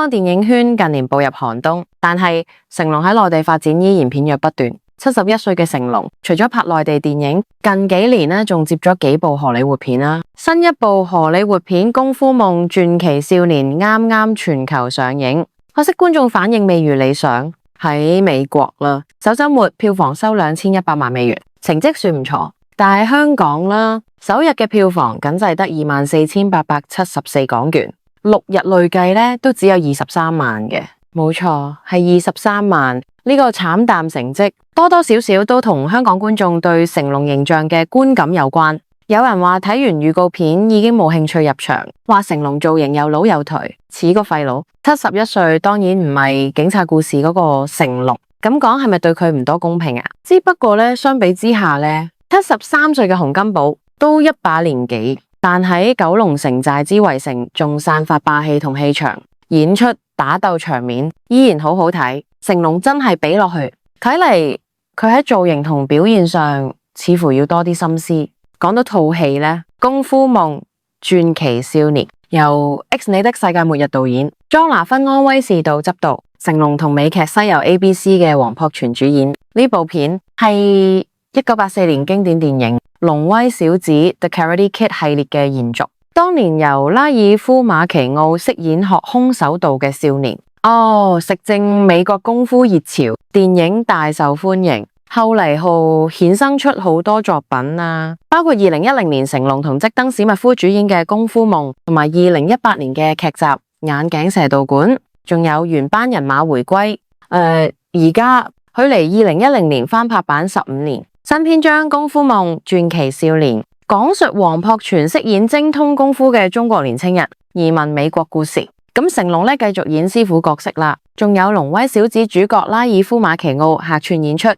港電影圈近年步入寒冬，但係成龍喺內地發展依然片約不斷。71歲嘅成龍，除咗拍內地電影，近幾年呢仲接咗幾部荷里活片啦。新一部荷里活片《功夫夢傳奇少年》啱啱全球上映，可惜觀眾反應未如理想。喺美國啦，首週末票房收2100萬美元，成績算唔錯。但係香港啦，首日嘅票房僅係得24,874港元，6日累計呢都只有23萬嘅。冇錯，係23萬。呢個慘淡成績多多少少都同香港觀眾對成龍形象嘅觀感有關。有人話睇完預告片已經冇興趣入場，話成龍造型又老又頹，似個廢佬。71歲當然唔係警察故事嗰個成龍，咁講係咪對佢唔多公平啊？只不過呢，相比之下呢，73歲嘅洪金寶都一把年紀，但喺九龍城寨之圍城仲散發霸氣同氣場，演出打鬥場面依然好好睇。成龍真係比落去，睇嚟佢喺造型同表現上似乎要多啲心思。講到套戲呢，《功夫夢傳奇少年》由 X 你的世界末日導演，莊拿芬安威士道執導，成龍同美劇西遊 ABC 嘅黃樸全主演。呢部片係1984年經典電影《龍威小子》The Karate Kid 系列嘅延續。當年由拉爾夫馬奇奧飾演學空手道嘅少年。食正美國功夫熱潮，電影大受歡迎，後嚟衍生出好多作品啊，包括2010年成龍同即燈史密夫主演嘅《功夫夢》，同埋2018年嘅劇集《眼鏡蛇道館》，仲有原班人馬回歸。而家距離2010年翻拍版15年，新篇章《功夫夢傳奇少年》講述黃樸全飾演精通功夫嘅中國年輕人移民美國故事。咁成龍呢繼續演師傅角色啦，仲有龍威小子主角拉爾夫馬奇奧客串演出。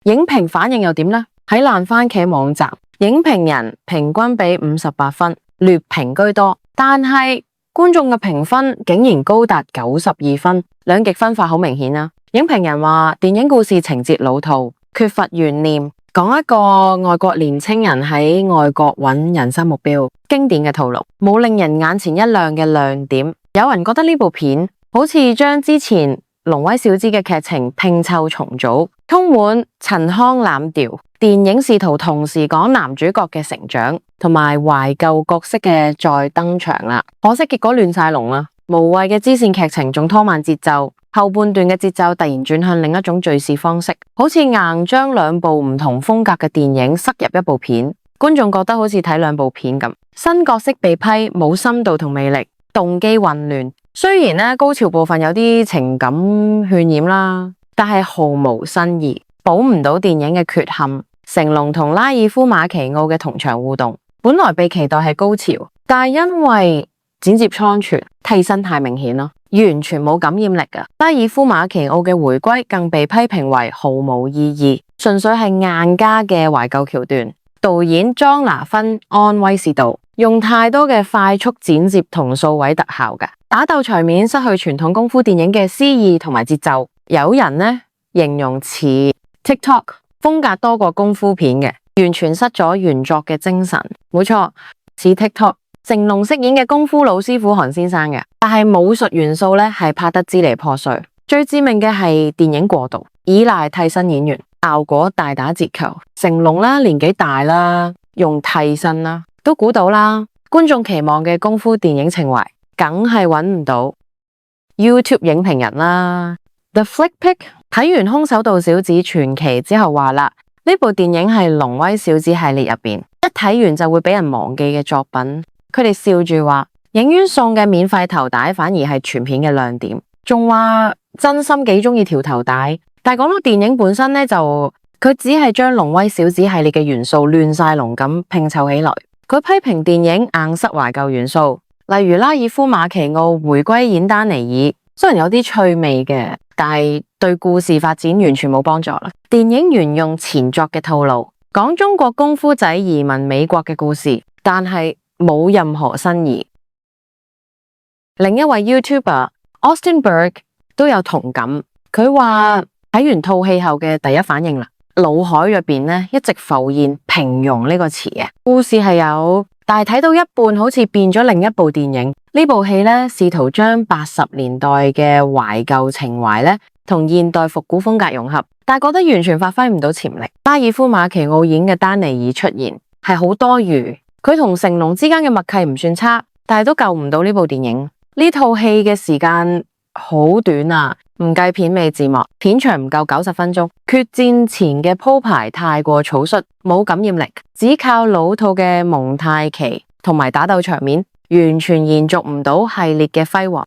影評反應又點呢？喺爛番茄網站，影評人平均俾58分，劣評居多。但係觀眾嘅評分竟然高達92分，兩極分化好明顯啦。影評人話電影故事情節老套，缺乏懸念，講一個外國年青人喺外國揾人生目標，經典嘅套路，冇令人眼前一亮嘅亮點。有人覺得呢部片好似將之前龍威小子嘅劇情拼湊重組，充滿陳腔濫調。電影試圖同時講男主角嘅成長同埋懷舊角色嘅再登場啦，可惜結果亂晒龍啦，無謂嘅支線劇情仲拖慢節奏，後半段嘅節奏突然轉向另一種敘事方式，好似硬將兩部唔同風格嘅電影塞入一部片，觀眾覺得好似睇兩部片咁。新角色被批冇深度同魅力，動機混亂。雖然呢高潮部分有啲情感渲染啦，但係毫無新意，補唔到電影嘅缺陷。成龍同拉爾夫馬奇奧嘅同場互動，本來被期待係高潮，但係因為剪接倉促，替身太明顯咯，完全冇感染力㗎。拉爾夫馬奇奧嘅回歸更被批評為毫無意義，純粹係硬加嘅懷舊橋段。導演莊拿芬安威士道用太多嘅快速剪接同數位特效㗎，打鬥場面失去傳統功夫電影嘅詩意同埋節奏。有人呢形容似 TikTok 風格多過功夫片嘅，完全失咗原作嘅精神。冇錯，似 TikTok。成龍飾演嘅功夫老師傅韓先生嘅，但係武術元素呢係拍得支離破碎。最致命嘅係電影過度依賴替身演員，效果大打折扣。成龍啦年紀大啦，用替身啦，都估到啦。觀眾期望嘅功夫電影情懷，梗係揾唔到。YouTube 影評人啦 The Flick Pick 睇完《空手道小子傳奇》之後話啦，呢部電影係龍威小子系列入邊一睇完就會俾人忘記嘅作品。佢哋笑住話，影院送嘅免費頭帶反而係全片嘅亮點，仲話真心幾中意條頭帶。但係講到電影本身呢，就佢只係將龍威小子系列嘅元素亂晒龍咁拼湊起來。佢批評電影硬塞懷舊元素，例如拉爾夫馬奇奧回歸演丹尼爾，雖然有啲趣味嘅，但係對故事發展完全冇幫助啦。電影沿用前作嘅套路，講中國功夫仔移民美國嘅故事，但係冇任何新意。另一位 YouTuber Austin Berg 都有同感，佢話睇完套戲後嘅第一反應啦，腦海入邊呢一直浮現平庸呢個詞嘅故事係有，但係睇到一半好似變咗另一部電影。呢呢部戲咧試圖將80年代嘅懷舊情懷咧同現代復古風格融合，但係覺得完全發揮唔到潛力。巴爾夫馬奇奧演嘅丹尼爾出現係好多餘，佢同成龍之間嘅默契唔算差，但係都救唔到呢部電影。呢套戲嘅時間好短啊，唔計片尾字幕，片長唔夠90分鐘。決戰前嘅鋪排太過草率，冇感染力，只靠老套嘅蒙太奇同埋打鬥場面，完全延續唔到系列嘅輝煌。